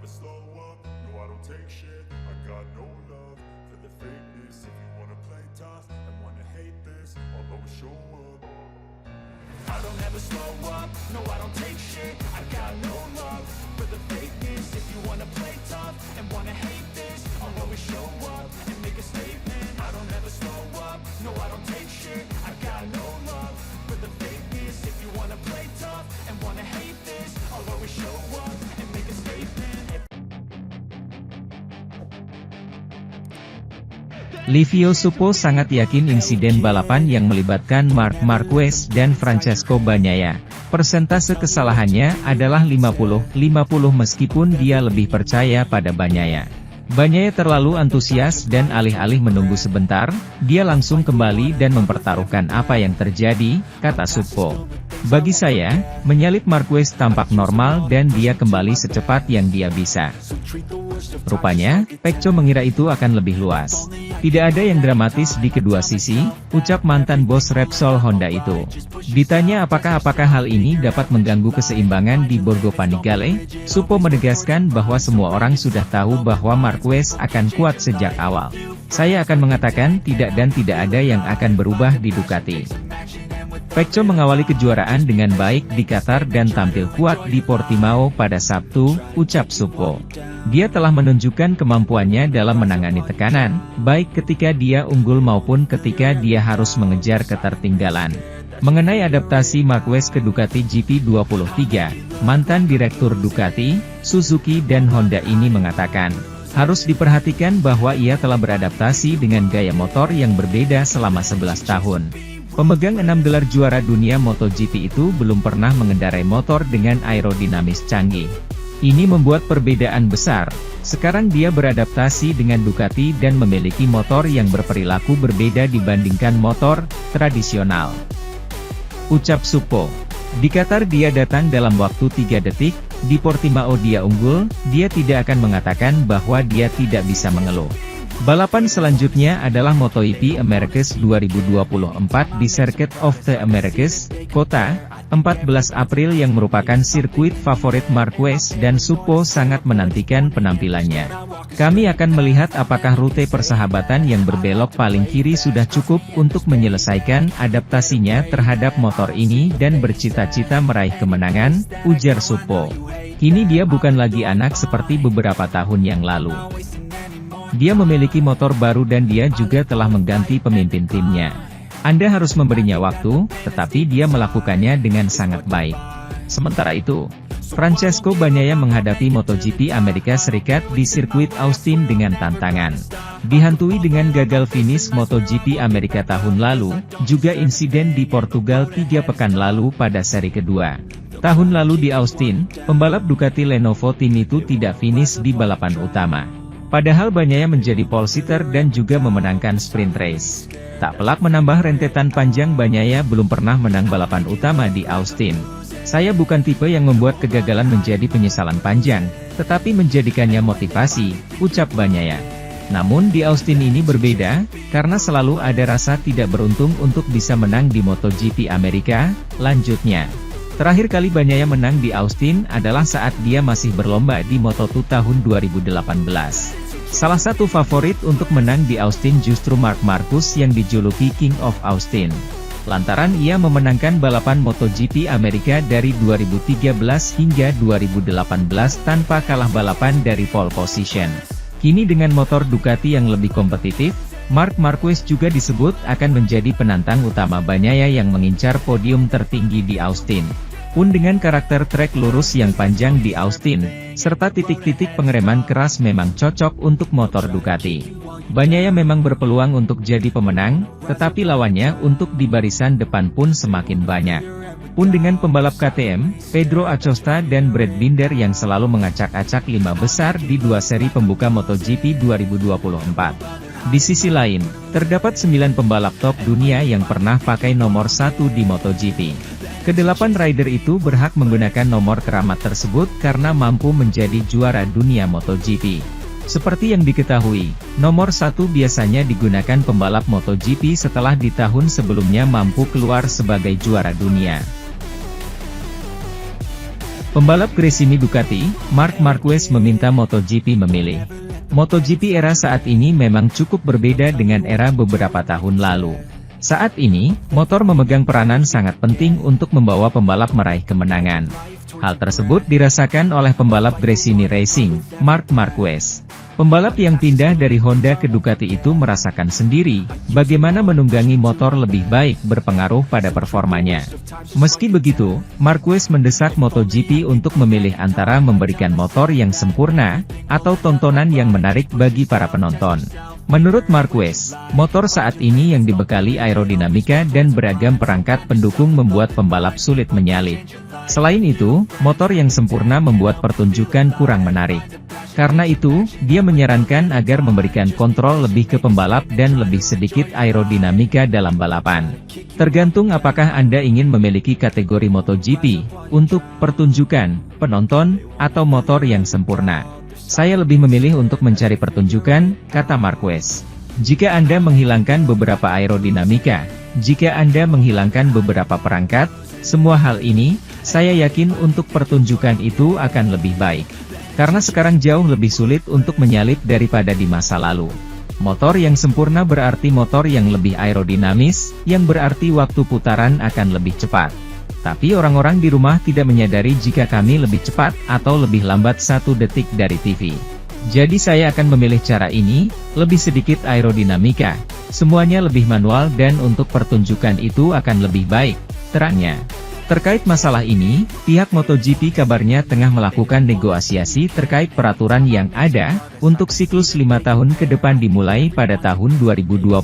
never slow up, no I don't take shit. I got no love for the fakeness. If you wanna play tough and wanna hate this, I'll always show up. I don't ever slow up, no I don't take shit. I got no love for the fakeness. If you wanna play tough and wanna hate this, I'll always show up and make a statement. I don't ever slow up, no I don't take shit. I got no love for the fakeness. If you wanna play tough and wanna hate this, I'll always show up and make a statement. Livio Suppo sangat yakin insiden balapan yang melibatkan Marc Marquez dan Francesco Bagnaia. Persentase kesalahannya adalah 50-50 meskipun dia lebih percaya pada Bagnaia. Bagnaia terlalu antusias dan alih-alih menunggu sebentar, dia langsung kembali dan mempertaruhkan apa yang terjadi, kata Suppo. Bagi saya, menyalip Marquez tampak normal dan dia kembali secepat yang dia bisa. Rupanya, Pecco mengira itu akan lebih luas. Tidak ada yang dramatis di kedua sisi, ucap mantan bos Repsol Honda itu. Ditanya apakah hal ini dapat mengganggu keseimbangan di Borgo Panigale, Suppo menegaskan bahwa semua orang sudah tahu bahwa Marquez akan kuat sejak awal. Saya akan mengatakan tidak dan tidak ada yang akan berubah di Ducati. Pecco mengawali kejuaraan dengan baik di Qatar dan tampil kuat di Portimao pada Sabtu, ucap Suppo. Dia telah menunjukkan kemampuannya dalam menangani tekanan, baik ketika dia unggul maupun ketika dia harus mengejar ketertinggalan. Mengenai adaptasi Marquez ke Ducati GP23, mantan direktur Ducati, Suzuki dan Honda ini mengatakan, harus diperhatikan bahwa ia telah beradaptasi dengan gaya motor yang berbeda selama 11 tahun. Pemegang 6 gelar juara dunia MotoGP itu belum pernah mengendarai motor dengan aerodinamis canggih. Ini membuat perbedaan besar. Sekarang dia beradaptasi dengan Ducati dan memiliki motor yang berperilaku berbeda dibandingkan motor tradisional. Ucap Suppo. Di Qatar dia datang dalam waktu 3 detik, di Portimao dia unggul, dia tidak akan mengatakan bahwa dia tidak bisa mengeluh. Balapan selanjutnya adalah MotoGP Americas 2024 di Circuit of the Americas, Kota, 14 April yang merupakan sirkuit favorit Marquez dan Suppo sangat menantikan penampilannya. Kami akan melihat apakah rute persahabatan yang berbelok paling kiri sudah cukup untuk menyelesaikan adaptasinya terhadap motor ini dan bercita-cita meraih kemenangan, ujar Suppo. Kini dia bukan lagi anak seperti beberapa tahun yang lalu. Dia memiliki motor baru dan dia juga telah mengganti pemimpin timnya. Anda harus memberinya waktu, tetapi dia melakukannya dengan sangat baik. Sementara itu, Francesco Bagnaia menghadapi MotoGP Amerika Serikat di sirkuit Austin dengan tantangan. Dihantui dengan gagal finish MotoGP Amerika tahun lalu, juga insiden di Portugal 3 pekan lalu pada seri kedua. Tahun lalu di Austin, pembalap Ducati Lenovo Team itu tidak finish di balapan utama. Padahal Bagnaia menjadi pole sitter dan juga memenangkan sprint race. Tak pelak menambah rentetan panjang, Bagnaia belum pernah menang balapan utama di Austin. Saya bukan tipe yang membuat kegagalan menjadi penyesalan panjang, tetapi menjadikannya motivasi, ucap Bagnaia. Namun di Austin ini berbeda, karena selalu ada rasa tidak beruntung untuk bisa menang di MotoGP Amerika, lanjutnya. Terakhir kali Bagnaia menang di Austin adalah saat dia masih berlomba di Moto2 tahun 2018. Salah satu favorit untuk menang di Austin justru Marc Marquez yang dijuluki King of Austin. Lantaran ia memenangkan balapan MotoGP Amerika dari 2013 hingga 2018 tanpa kalah balapan dari pole position. Kini dengan motor Ducati yang lebih kompetitif, Marc Marquez juga disebut akan menjadi penantang utama Bagnaia yang mengincar podium tertinggi di Austin. Pun dengan karakter trek lurus yang panjang di Austin, serta titik-titik pengereman keras memang cocok untuk motor Ducati. Bagnaia memang berpeluang untuk jadi pemenang, tetapi lawannya untuk di barisan depan pun semakin banyak. Pun dengan pembalap KTM, Pedro Acosta dan Brad Binder yang selalu mengacak-acak 5 besar di 2 seri pembuka MotoGP 2024. Di sisi lain, terdapat 9 pembalap top dunia yang pernah pakai nomor 1 di MotoGP. Kedelapan rider itu berhak menggunakan nomor keramat tersebut karena mampu menjadi juara dunia MotoGP. Seperti yang diketahui, nomor 1 biasanya digunakan pembalap MotoGP setelah di tahun sebelumnya mampu keluar sebagai juara dunia. Pembalap Gresini Ducati, Marc Marquez meminta MotoGP memilih. MotoGP era saat ini memang cukup berbeda dengan era beberapa tahun lalu. Saat ini, motor memegang peranan sangat penting untuk membawa pembalap meraih kemenangan. Hal tersebut dirasakan oleh pembalap Gresini Racing, Marc Marquez. Pembalap yang pindah dari Honda ke Ducati itu merasakan sendiri, bagaimana menunggangi motor lebih baik berpengaruh pada performanya. Meski begitu, Marquez mendesak MotoGP untuk memilih antara memberikan motor yang sempurna, atau tontonan yang menarik bagi para penonton. Menurut Marquez, motor saat ini yang dibekali aerodinamika dan beragam perangkat pendukung membuat pembalap sulit menyalip. Selain itu, motor yang sempurna membuat pertunjukan kurang menarik. Karena itu, dia menyarankan agar memberikan kontrol lebih ke pembalap dan lebih sedikit aerodinamika dalam balapan. Tergantung apakah Anda ingin memiliki kategori MotoGP, untuk pertunjukan, penonton, atau motor yang sempurna. Saya lebih memilih untuk mencari pertunjukan, kata Marquez. Jika Anda menghilangkan beberapa aerodinamika, jika Anda menghilangkan beberapa perangkat, semua hal ini, saya yakin untuk pertunjukan itu akan lebih baik. Karena sekarang jauh lebih sulit untuk menyalip daripada di masa lalu. Motor yang sempurna berarti motor yang lebih aerodinamis, yang berarti waktu putaran akan lebih cepat. Tapi orang-orang di rumah tidak menyadari jika kami lebih cepat atau lebih lambat 1 detik dari TV. Jadi saya akan memilih cara ini, lebih sedikit aerodinamika, semuanya lebih manual dan untuk pertunjukan itu akan lebih baik, terangnya. Terkait masalah ini, pihak MotoGP kabarnya tengah melakukan negosiasi terkait peraturan yang ada, untuk siklus 5 tahun ke depan dimulai pada tahun 2027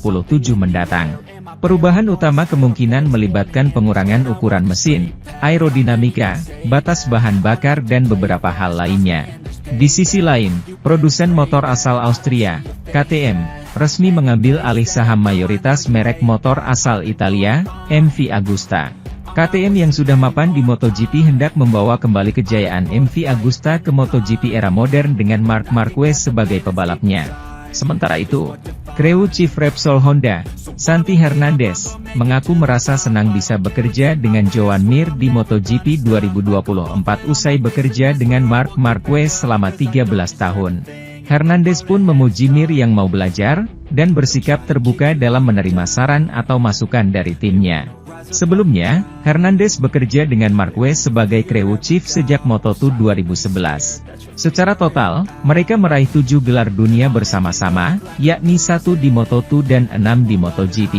mendatang. Perubahan utama kemungkinan melibatkan pengurangan ukuran mesin, aerodinamika, batas bahan bakar dan beberapa hal lainnya. Di sisi lain, produsen motor asal Austria, KTM, resmi mengambil alih saham mayoritas merek motor asal Italia, MV Agusta. KTM yang sudah mapan di MotoGP hendak membawa kembali kejayaan MV Agusta ke MotoGP era modern dengan Marc Marquez sebagai pebalapnya. Sementara itu, Crew Chief Repsol Honda, Santi Hernandez, mengaku merasa senang bisa bekerja dengan Joan Mir di MotoGP 2024 usai bekerja dengan Marc Marquez selama 13 tahun. Hernandez pun memuji Mir yang mau belajar, dan bersikap terbuka dalam menerima saran atau masukan dari timnya. Sebelumnya, Hernandez bekerja dengan Marquez sebagai crew chief sejak Moto2 2011. Secara total, mereka meraih 7 gelar dunia bersama-sama, yakni 1 di Moto2 dan 6 di MotoGP.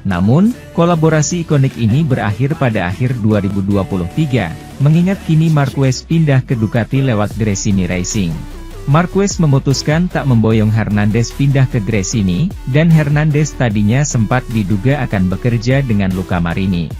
Namun, kolaborasi ikonik ini berakhir pada akhir 2023, mengingat kini Marquez pindah ke Ducati lewat Gresini Racing. Marquez memutuskan tak memboyong Hernandez pindah ke Gresini, dan Hernandez tadinya sempat diduga akan bekerja dengan Luca Marini.